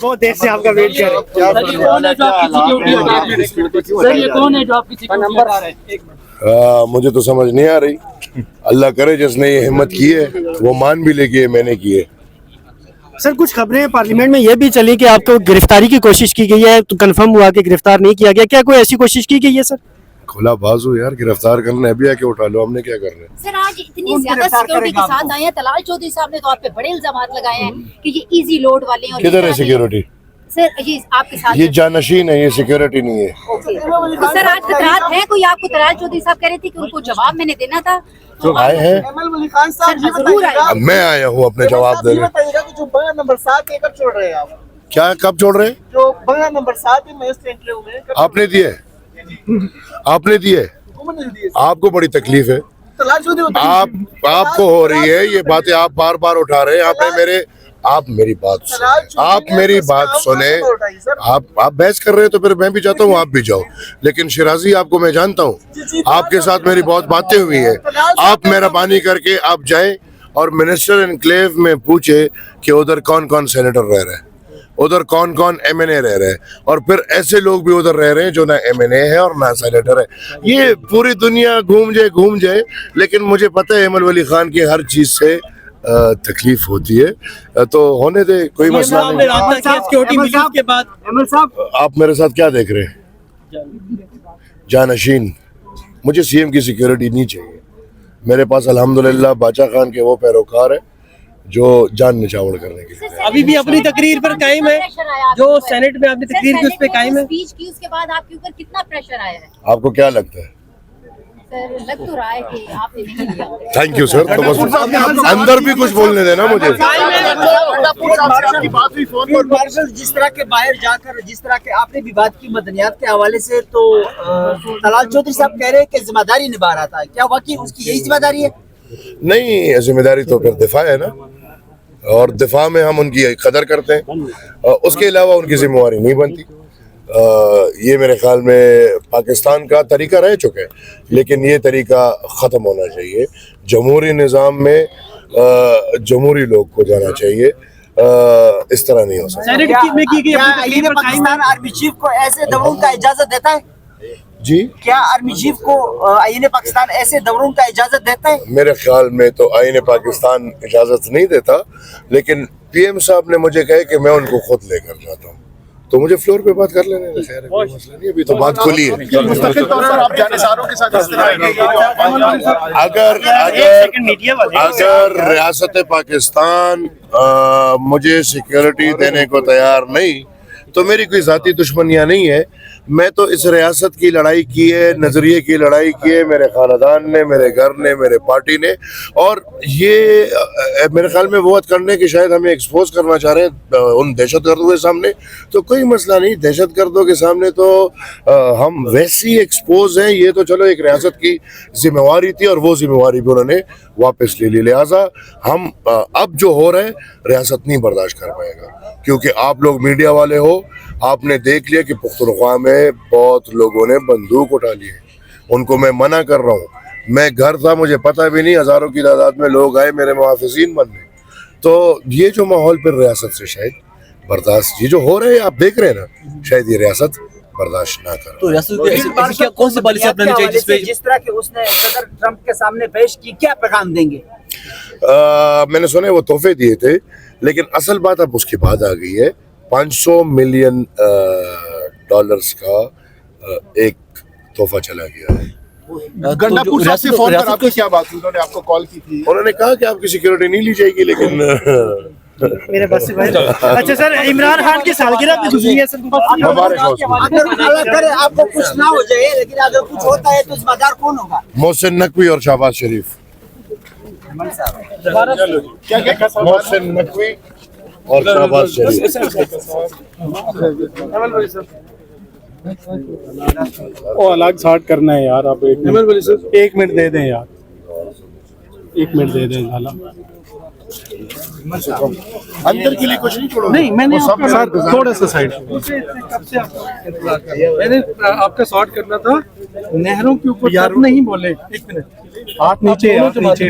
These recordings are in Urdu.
بہت دیر سے آپ کا ویٹ کر رہے ہیں. سر یہ کون ہے جو آپ کی سیکورٹی ہٹا رہے ہیں؟ مجھے تو سمجھ نہیں آ رہی. اللہ کرے جس نے یہ ہمت کی ہے وہ مان بھی لے کہ میں نے کی ہے. سر کچھ خبریں پارلیمنٹ میں یہ بھی چلی کہ آپ کو گرفتاری کی کوشش کی گئی ہے, تو کنفرم ہوا کہ گرفتار نہیں کیا گیا, کیا کوئی ایسی کوشش کی گئی ہے سر؟ کھلا بازو یار, گرفتار کرنا ہے بھی آ کے اٹھا لو, ہم نے کیا کرنا ہے. سر آج اتنی زیادہ سیکورٹی کے ساتھ آئے ہیں, طلال چودھری صاحب نے تو آپ پہ بڑے الزامات لگائے ہیں کہ یہ ایزی لوڈ والے ہیں. کدھر ہے سیکورٹی؟ سر یہ آپ کے ساتھ یہ جانشین ہے, یہ سیکورٹی نہیں ہے. سر آج خطرات ہیں کوئی آپ کو؟ طلال چودھری صاحب کہہ رہے تھے کہ ان کو جواب میں نے دینا تھا. آئے ہیں, ضرور آئے. میں آیا ہوں اپنے جواب دینے. جو بنگلہ نمبر 7 ہے کب چھوڑ رہے ہیں آپ؟ کیا کب چھوڑ رہے ہیں؟ جو بنگلہ نمبر 7 ہے میجسٹریٹ لیو میں آپ نے دیے, آپ نے دیے, آپ کو بڑی تکلیف ہے, آپ کو ہو رہی ہے یہ باتیں, آپ بار بار اٹھا رہے ہیں. آپ میری بات سنیں, آپ میری بات سنیں. آپ بحث کر رہے ہیں تو پھر میں بھی چاہتا ہوں آپ بھی جاؤ, لیکن شیرازی آپ کو میں جانتا ہوں, آپ کے ساتھ میری بہت باتیں ہوئی ہیں. آپ مہربانی کر کے آپ جائیں اور منسٹر انکلیو میں پوچھے کہ ادھر کون کون سینیٹر رہ رہے ہیں, ادھر کون کون ایم این اے رہ رہے ہیں, اور پھر ایسے لوگ بھی ادھر رہ رہے ہیں جو نہ ایم این اے ہے اور نہ سینیٹر ہے. یہ پوری دنیا گھوم جائے, لیکن مجھے پتہ ہے ایمل ولی خان کی ہر چیز سے تکلیف ہوتی ہے, تو ہونے دے, کوئی مسئلہ نہیں. آپ میرے ساتھ کیا دیکھ رہے ہیں؟ جانشین. مجھے سی ایم کی سیکیورٹی نہیں چاہیے. میرے پاس الحمدللہ باچا خان کے وہ پیروکار ہیں جو جان نچاور کرنے کے لیے. ابھی بھی اپنی تقریر پر قائم ہے, جو سینٹ میں آپ نے تقریر کی اس پہ قائم ہے. اسپیچ کی اس کے بعد آپ کے اوپر کتنا پریشر آیا ہے؟ آپ کو کیا لگتا ہے؟ سر لگ تو رہا ہے کہ آپ نے نہیں لیا. Thank you sir. تو بس اندر بھی کچھ بولنے دینا مجھے. جس طرح کے باہر جا کر جس طرح کے آپ نے بھی بات کی مدنیات کے حوالے سے, تو طلال چودھری صاحب کہہ رہے ہیں کہ ذمہ داری نبھا رہا تھا, کیا واقعی اس کی یہی ذمہ داری ہے؟ نہیں, ذمہ داری تو پھر دفاع ہے نا, اور دفاع میں ہم ان کی قدر کرتے ہیں, اس کے علاوہ ان کی ذمہ داری نہیں بنتی. یہ میرے خیال میں پاکستان کا طریقہ رہ چکا ہے, لیکن یہ طریقہ ختم ہونا چاہیے. جمہوری نظام میں جمہوری لوگ کو جانا چاہیے, اس طرح نہیں ہو سکتا. پاکستان آرمی چیف کو ایسے دوروں کا اجازت دیتا ہے؟ جی, کیا آرمی چیف کو آئین پاکستان ایسے دوروں کا اجازت دیتا ہے؟ میرے خیال میں تو آئین پاکستان اجازت نہیں دیتا, لیکن پی ایم صاحب نے مجھے کہے کہ میں ان کو خود لے کر جاتا ہوں, تو مجھے فلور پہ بات کر لینے. خیر کوئی مسئلہ نہیں, ابھی تو بات کھلی ہے. اگر ریاست پاکستان مجھے سیکیورٹی دینے کو تیار نہیں, تو میری کوئی ذاتی دشمنیاں نہیں ہے. میں تو اس ریاست کی لڑائی کی ہے, نظریے کی لڑائی کی ہے, میرے خاندان نے, میرے گھر نے, میرے پارٹی نے, اور یہ میرے خیال میں ووٹ کرنے کے شاید ہمیں ایکسپوز کرنا چاہ رہے ہیں ان دہشت گردوں کے سامنے. تو کوئی مسئلہ نہیں, دہشت گردوں کے سامنے تو ہم ویسے ہی ایکسپوز ہیں. یہ تو چلو ایک ریاست کی ذمہ داری تھی, اور وہ ذمہ داری بھی انہوں نے واپس لے لی. لہٰذا ہم اب جو ہو رہے ہیں ریاست نہیں برداشت کر پائے گا, کیونکہ آپ لوگ میڈیا والے ہو, آپ نے دیکھ لیا کہ پختونخوا میں بہت لوگوں نے بندوق اٹھا لی ہے. ان کو میں منع کر رہا ہوں. میں گھر تھا, مجھے پتہ بھی نہیں, ہزاروں کی تعداد میں لوگ آئے میرے محافظین بننے. تو یہ جو ماحول پھر ریاست سے شاید برداشت, یہ جو ہو رہے ہیں آپ دیکھ رہے ہیں نا, شاید یہ ریاست برداشت نہ کرے. تو ریاست کون سی پالیسی اپنانی چاہیے جس طرح کہ اس نے صدر ٹرمپ کے سامنے پیش کی, کیا پیغام دیں گے؟ میں نے سنا ہے وہ تحفے دیے تھے, لیکن اصل بات اب اس کی بات آ گئی ہے. $500 ملین کا ایک تحفہ چلا گیا ہے. گنڈاپور صاحب سے فون پر آپ کی کیا بات ہوئی؟ انہوں نے آپ کو کال کی تھی, انہوں نے کہا کہ آپ کی سیکیورٹی نہیں لی جائے گی, لیکن میرے بس سے اچھا سر, عمران خان کی سالگرہ بھی گزری ہے سر. اگر آپ کو کچھ نہ ہو جائے, لیکن اگر کچھ ہوتا ہے تو ذمہ دار کون ہوگا؟ محسن نقوی اور شہباز شریف. محسن نقوی اور شہباز شریف. الگ سارٹ کرنا ہے یار, آپ 1 منٹ دے دیں یار, 1 منٹ دے دیں. اندر کے لیے کچھ نہیں چھوڑو. نہیں, میں نے تھوڑا سا سائڈ, میں نے آپ کا سارٹ کرنا تھا. نہروں کے اوپر نہیں بولے, 1 منٹ, ہاتھ نیچے, نیچے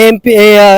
MP